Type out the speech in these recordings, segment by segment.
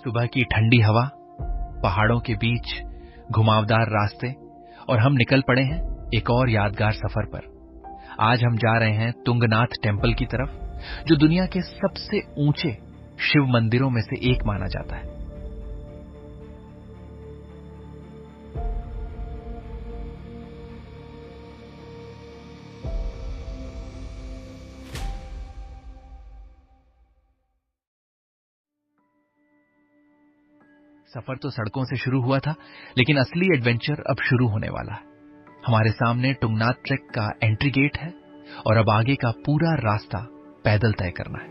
सुबह की ठंडी हवा, पहाड़ों के बीच घुमावदार रास्ते और हम निकल पड़े हैं एक और यादगार सफर पर। आज हम जा रहे हैं तुंगनाथ टेम्पल की तरफ, जो दुनिया के सबसे ऊंचे शिव मंदिरों में से एक माना जाता है। सफर तो सड़कों से शुरू हुआ था, लेकिन असली एडवेंचर अब शुरू होने वाला है। हमारे सामने तुंगनाथ ट्रैक का एंट्री गेट है और अब आगे का पूरा रास्ता पैदल तय करना है।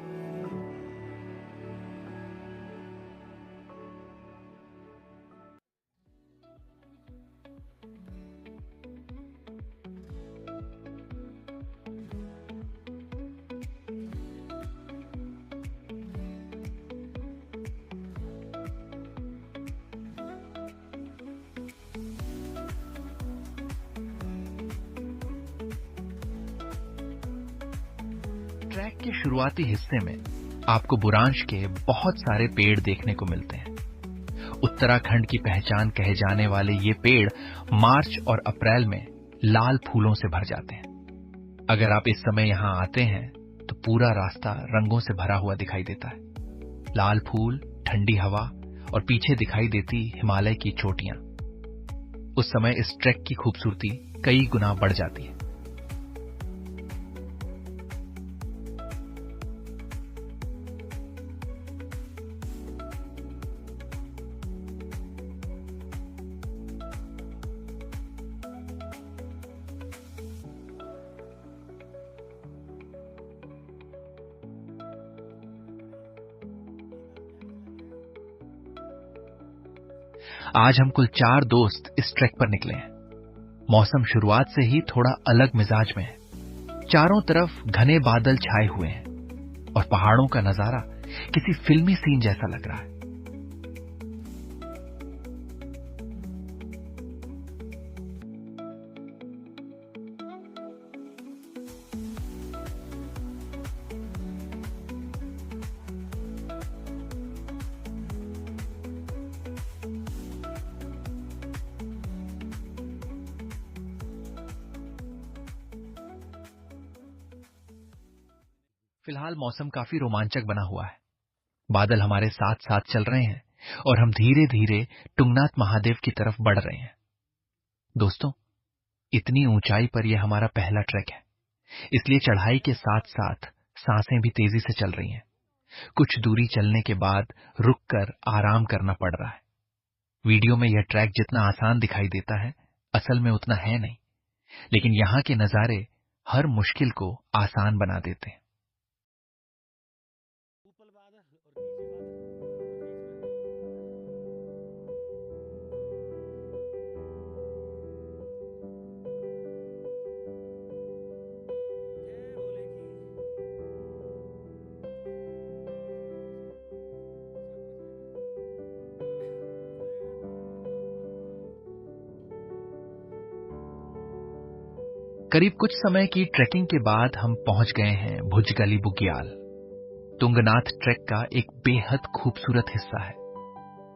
ट्रैक के शुरुआती हिस्से में आपको बुरांश के बहुत सारे पेड़ देखने को मिलते हैं। उत्तराखंड की पहचान कहे जाने वाले ये पेड़ मार्च और अप्रैल में लाल फूलों से भर जाते हैं। अगर आप इस समय यहां आते हैं तो पूरा रास्ता रंगों से भरा हुआ दिखाई देता है। लाल फूल, ठंडी हवा और पीछे दिखाई देती हिमालय की चोटियां। उस समय इस ट्रैक की खूबसूरती कई गुना बढ़ जाती है। आज हम कुल 4 दोस्त इस ट्रैक पर निकले हैं। मौसम शुरुआत से ही थोड़ा अलग मिजाज में है। चारों तरफ घने बादल छाए हुए हैं और पहाड़ों का नजारा किसी फिल्मी सीन जैसा लग रहा है। फिलहाल मौसम काफी रोमांचक बना हुआ है। बादल हमारे साथ साथ चल रहे हैं और हम धीरे धीरे तुंगनाथ महादेव की तरफ बढ़ रहे हैं। दोस्तों, इतनी ऊंचाई पर यह हमारा पहला ट्रैक है, इसलिए चढ़ाई के साथ साथ सांसें भी तेजी से चल रही हैं। कुछ दूरी चलने के बाद रुककर आराम करना पड़ रहा है। वीडियो में यह ट्रैक जितना आसान दिखाई देता है, असल में उतना है नहीं, लेकिन यहाँ के नजारे हर मुश्किल को आसान बना देते हैं। करीब कुछ समय की ट्रैकिंग के बाद हम पहुंच गए हैं भुजगली बुग्याल, तुंगनाथ ट्रैक का एक बेहद खूबसूरत हिस्सा है।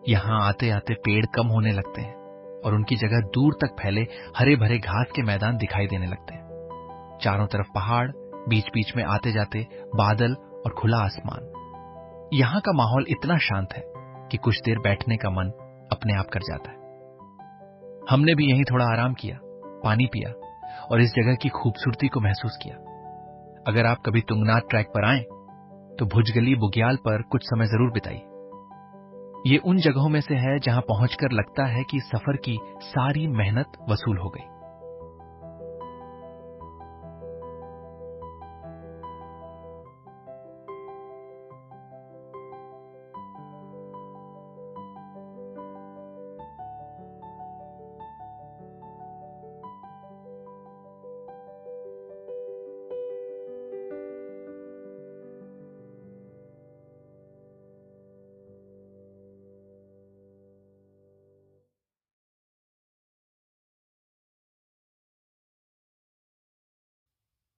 यहां आते आते पेड़ कम होने लगते हैं और उनकी जगह दूर तक फैले हरे भरे घास के मैदान दिखाई देने लगते हैं। चारों तरफ पहाड़, बीच बीच में आते जाते बादल और खुला आसमान। यहां का माहौल इतना शांत है कि कुछ देर बैठने का मन अपने आप कर जाता है। हमने भी यहीं थोड़ा आराम किया, पानी पिया और इस जगह की खूबसूरती को महसूस किया। अगर आप कभी तुंगनाथ ट्रैक पर आएं, तो भुजगली बुग्याल पर कुछ समय जरूर बिताइए। ये उन जगहों में से है जहां पहुंचकर लगता है कि सफर की सारी मेहनत वसूल हो गई।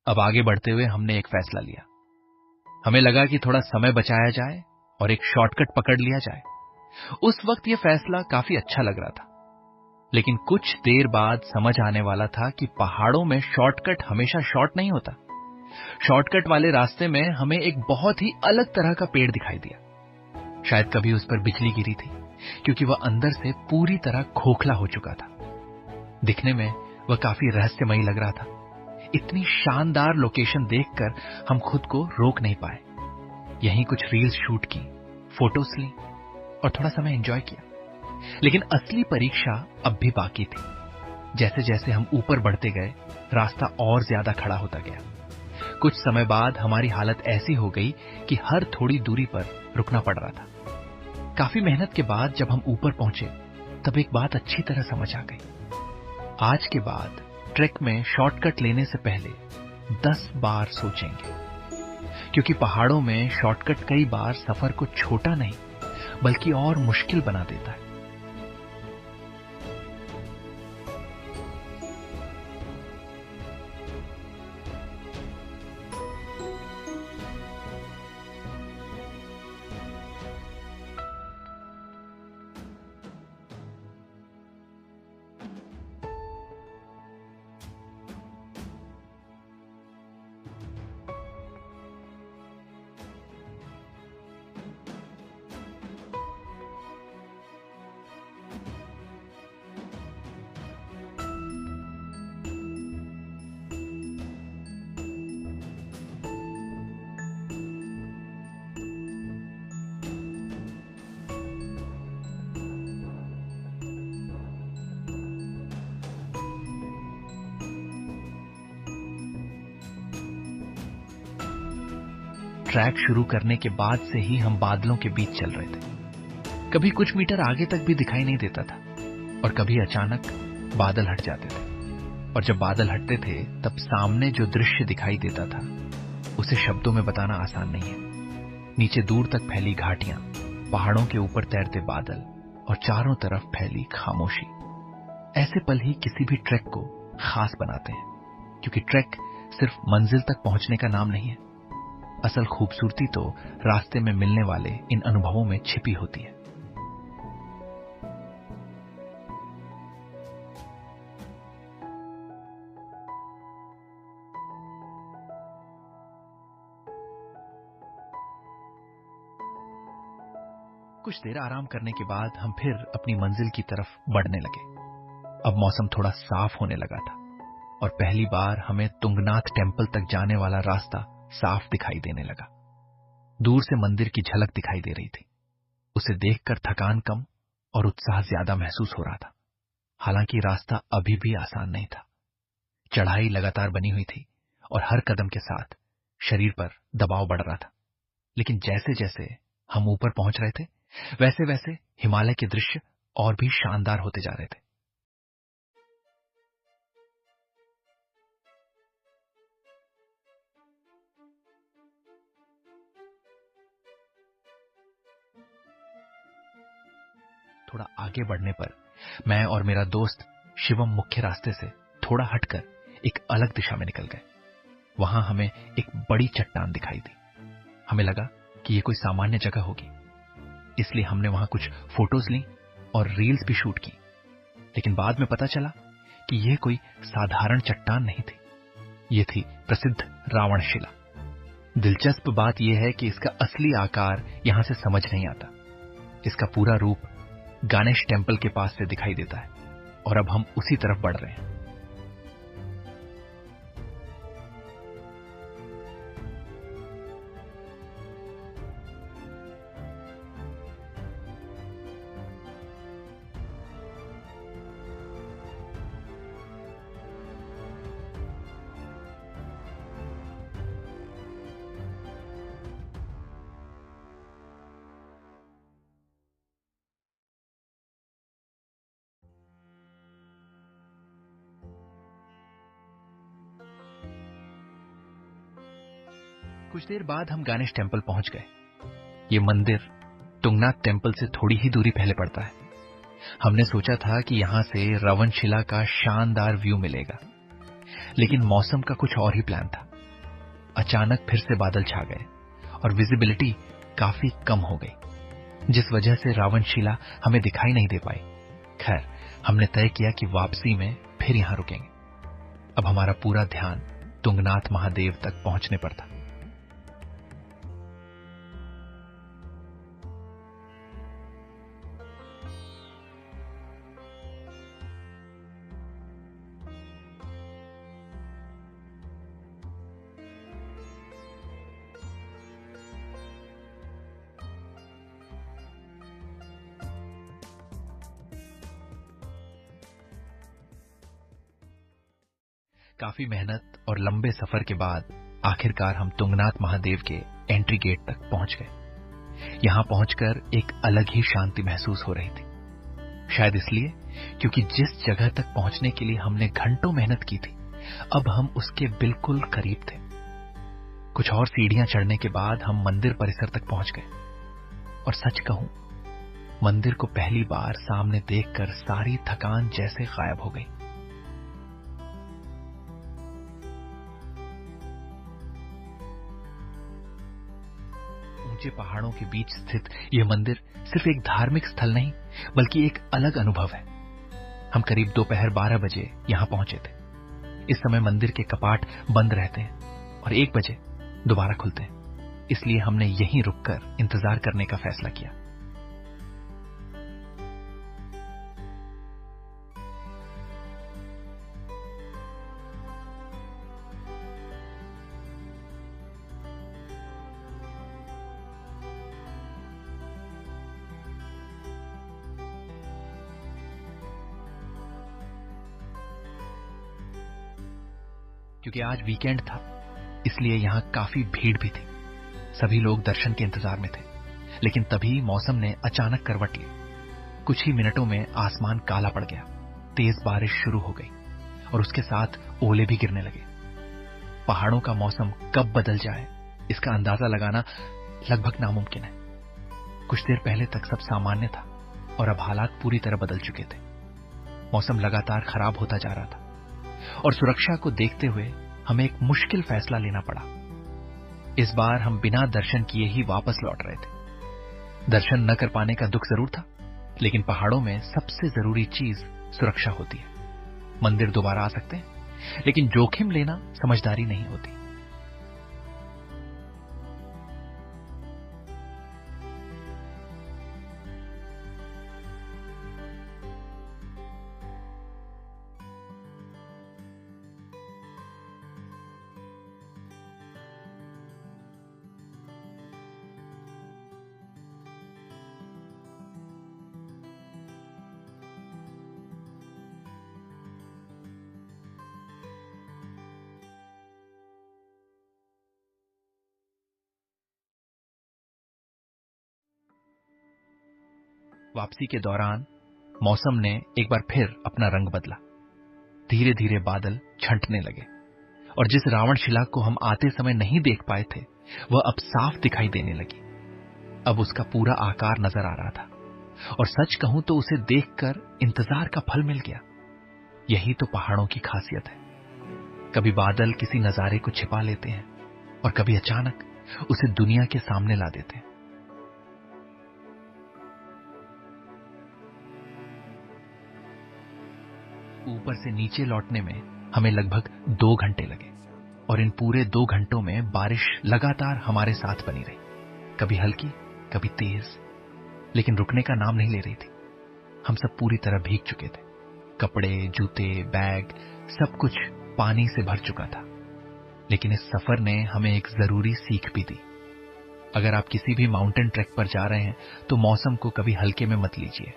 अब आगे बढ़ते हुए हमने एक फैसला लिया। हमें लगा कि थोड़ा समय बचाया जाए और एक शॉर्टकट पकड़ लिया जाए। उस वक्त यह फैसला काफी अच्छा लग रहा था, लेकिन कुछ देर बाद समझ आने वाला था कि पहाड़ों में शॉर्टकट हमेशा शॉर्ट नहीं होता। शॉर्टकट वाले रास्ते में हमें एक बहुत ही अलग तरह का पेड़ दिखाई दिया। शायद कभी उस पर बिजली गिरी थी, क्योंकि वह अंदर से पूरी तरह खोखला हो चुका था। दिखने में वह काफी रहस्यमयी लग रहा था। इतनी शानदार लोकेशन देखकर हम खुद को रोक नहीं पाए। यहीं कुछ रील्स शूट की, फोटोज ली और थोड़ा समय एंजॉय किया। लेकिन असली परीक्षा अब भी बाकी थी। जैसे जैसे हम ऊपर बढ़ते गए, रास्ता और ज्यादा खड़ा होता गया। कुछ समय बाद हमारी हालत ऐसी हो गई कि हर थोड़ी दूरी पर रुकना पड़ रहा था। काफी मेहनत के बाद जब हम ऊपर पहुंचे, तब एक बात अच्छी तरह समझ आ गई। आज के बाद ट्रैक में शॉर्टकट लेने से पहले 10 बार सोचेंगे, क्योंकि पहाड़ों में शॉर्टकट कई बार सफर को छोटा नहीं बल्कि और मुश्किल बना देता है। ट्रैक शुरू करने के बाद से ही हम बादलों के बीच चल रहे थे। कभी कुछ मीटर आगे तक भी दिखाई नहीं देता था और कभी अचानक बादल हट जाते थे। और जब बादल हटते थे तब सामने जो दृश्य दिखाई देता था उसे शब्दों में बताना आसान नहीं है। नीचे दूर तक फैली घाटियां, पहाड़ों के ऊपर तैरते बादल और चारों तरफ फैली खामोशी। ऐसे पल ही किसी भी ट्रैक को खास बनाते हैं, क्योंकि ट्रैक सिर्फ मंजिल तक पहुंचने का नाम नहीं है। असल खूबसूरती तो रास्ते में मिलने वाले इन अनुभवों में छिपी होती है। कुछ देर आराम करने के बाद हम फिर अपनी मंजिल की तरफ बढ़ने लगे। अब मौसम थोड़ा साफ होने लगा था और पहली बार हमें तुंगनाथ टेम्पल तक जाने वाला रास्ता साफ दिखाई देने लगा। दूर से मंदिर की झलक दिखाई दे रही थी। उसे देखकर थकान कम और उत्साह ज्यादा महसूस हो रहा था। हालांकि रास्ता अभी भी आसान नहीं था। चढ़ाई लगातार बनी हुई थी और हर कदम के साथ शरीर पर दबाव बढ़ रहा था। लेकिन जैसे जैसे हम ऊपर पहुंच रहे थे, वैसे वैसे हिमालय के दृश्य और भी शानदार होते जा रहे थे। थोड़ा आगे बढ़ने पर मैं और मेरा दोस्त शिवम मुख्य रास्ते से थोड़ा हटकर एक अलग दिशा में निकल गए। वहां हमें एक बड़ी चट्टान दिखाई दी। हमें लगा कि यह कोई सामान्य जगह होगी, इसलिए हमने वहां कुछ फोटोज ली और रील्स भी शूट की। लेकिन बाद में पता चला कि यह कोई साधारण चट्टान नहीं थी। यह थी प्रसिद्ध रावण शिला। दिलचस्प बात यह है कि इसका असली आकार यहां से समझ नहीं आता। इसका पूरा रूप गणेश टेम्पल के पास से दिखाई देता है और अब हम उसी तरफ बढ़ रहे हैं। कुछ देर बाद हम गणेश टेम्पल पहुंच गए। ये मंदिर तुंगनाथ टेम्पल से थोड़ी ही दूरी पहले पड़ता है। हमने सोचा था कि यहां से रवनशिला का शानदार व्यू मिलेगा, लेकिन मौसम का कुछ और ही प्लान था। अचानक फिर से बादल छा गए और विजिबिलिटी काफी कम हो गई। जिस वजह से रावणशिला हमें दिखाई नहीं दे पाई। खैर, हमने तय किया कि वापसी में फिर यहां रुकेंगे। अब हमारा पूरा ध्यान तुंगनाथ महादेव तक पहुंचने पर था। काफी मेहनत और लंबे सफर के बाद आखिरकार हम तुंगनाथ महादेव के एंट्री गेट तक पहुंच गए। यहां पहुंचकर एक अलग ही शांति महसूस हो रही थी। शायद इसलिए क्योंकि जिस जगह तक पहुंचने के लिए हमने घंटों मेहनत की थी, अब हम उसके बिल्कुल करीब थे। कुछ और सीढ़ियां चढ़ने के बाद हम मंदिर परिसर तक पहुंच गए। और सच कहूं, मंदिर को पहली बार सामने देखकर सारी थकान जैसे गायब हो गई। ऊंचे पहाड़ों के बीच स्थित यह मंदिर सिर्फ एक धार्मिक स्थल नहीं, बल्कि एक अलग अनुभव है। हम करीब दोपहर 12 बजे यहां पहुंचे थे। इस समय मंदिर के कपाट बंद रहते हैं और 1 बजे दोबारा खुलते हैं। इसलिए हमने यहीं रुककर इंतजार करने का फैसला किया। क्योंकि आज वीकेंड था, इसलिए यहां काफी भीड़ भी थी। सभी लोग दर्शन के इंतजार में थे। लेकिन तभी मौसम ने अचानक करवट ली। कुछ ही मिनटों में आसमान काला पड़ गया, तेज बारिश शुरू हो गई और उसके साथ ओले भी गिरने लगे। पहाड़ों का मौसम कब बदल जाए, इसका अंदाजा लगाना लगभग नामुमकिन है। कुछ देर पहले तक सब सामान्य था और अब हालात पूरी तरह बदल चुके थे। मौसम लगातार खराब होता जा रहा था और सुरक्षा को देखते हुए हमें एक मुश्किल फैसला लेना पड़ा। इस बार हम बिना दर्शन किए ही वापस लौट रहे थे। दर्शन न कर पाने का दुख जरूर था, लेकिन पहाड़ों में सबसे जरूरी चीज सुरक्षा होती है। मंदिर दोबारा आ सकते हैं, लेकिन जोखिम लेना समझदारी नहीं होती। वापसी के दौरान मौसम ने एक बार फिर अपना रंग बदला। धीरे धीरे बादल छंटने लगे और जिस रावणशिला को हम आते समय नहीं देख पाए थे, वह अब साफ दिखाई देने लगी। अब उसका पूरा आकार नजर आ रहा था और सच कहूं तो उसे देखकर इंतजार का फल मिल गया। यही तो पहाड़ों की खासियत है। कभी बादल किसी नजारे को छिपा लेते हैं और कभी अचानक उसे दुनिया के सामने ला देते हैं। ऊपर से नीचे लौटने में हमें लगभग 2 घंटे लगे और इन पूरे 2 घंटों में बारिश लगातार हमारे साथ बनी रही। कभी हल्की, कभी तेज, लेकिन रुकने का नाम नहीं ले रही थी। हम सब पूरी तरह भीग चुके थे। कपड़े, जूते, बैग, सब कुछ पानी से भर चुका था। लेकिन इस सफर ने हमें एक जरूरी सीख भी दी। अगर आप किसी भी माउंटेन ट्रैक पर जा रहे हैं तो मौसम को कभी हल्के में मत लीजिए।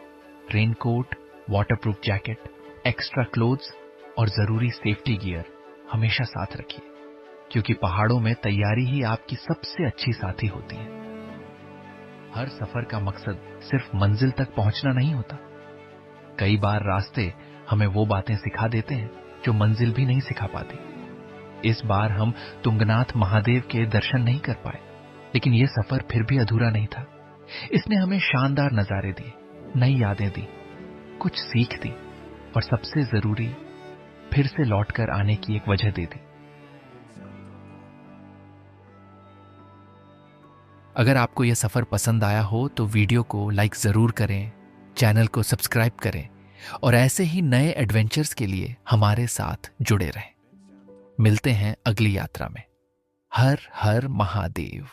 Raincoat, waterproof jacket, extra clothes और जरूरी सेफ्टी गियर हमेशा साथ रखिए, क्योंकि पहाड़ों में तैयारी ही आपकी सबसे अच्छी साथी होती है। हर सफर का मकसद सिर्फ मंजिल तक पहुंचना नहीं होता। कई बार रास्ते हमें वो बातें सिखा देते हैं जो मंजिल भी नहीं सिखा पाती। इस बार हम तुंगनाथ महादेव के दर्शन नहीं कर पाए, लेकिन यह सफर फिर भी अधूरा नहीं था। इसने हमें शानदार नजारे दिए, नई यादें दी, कुछ सीख दी और सबसे जरूरी, फिर से लौटकर आने की एक वजह दे दी। अगर आपको यह सफर पसंद आया हो तो वीडियो को लाइक जरूर करें, चैनल को सब्सक्राइब करें और ऐसे ही नए एडवेंचर्स के लिए हमारे साथ जुड़े रहें। मिलते हैं अगली यात्रा में। हर हर महादेव।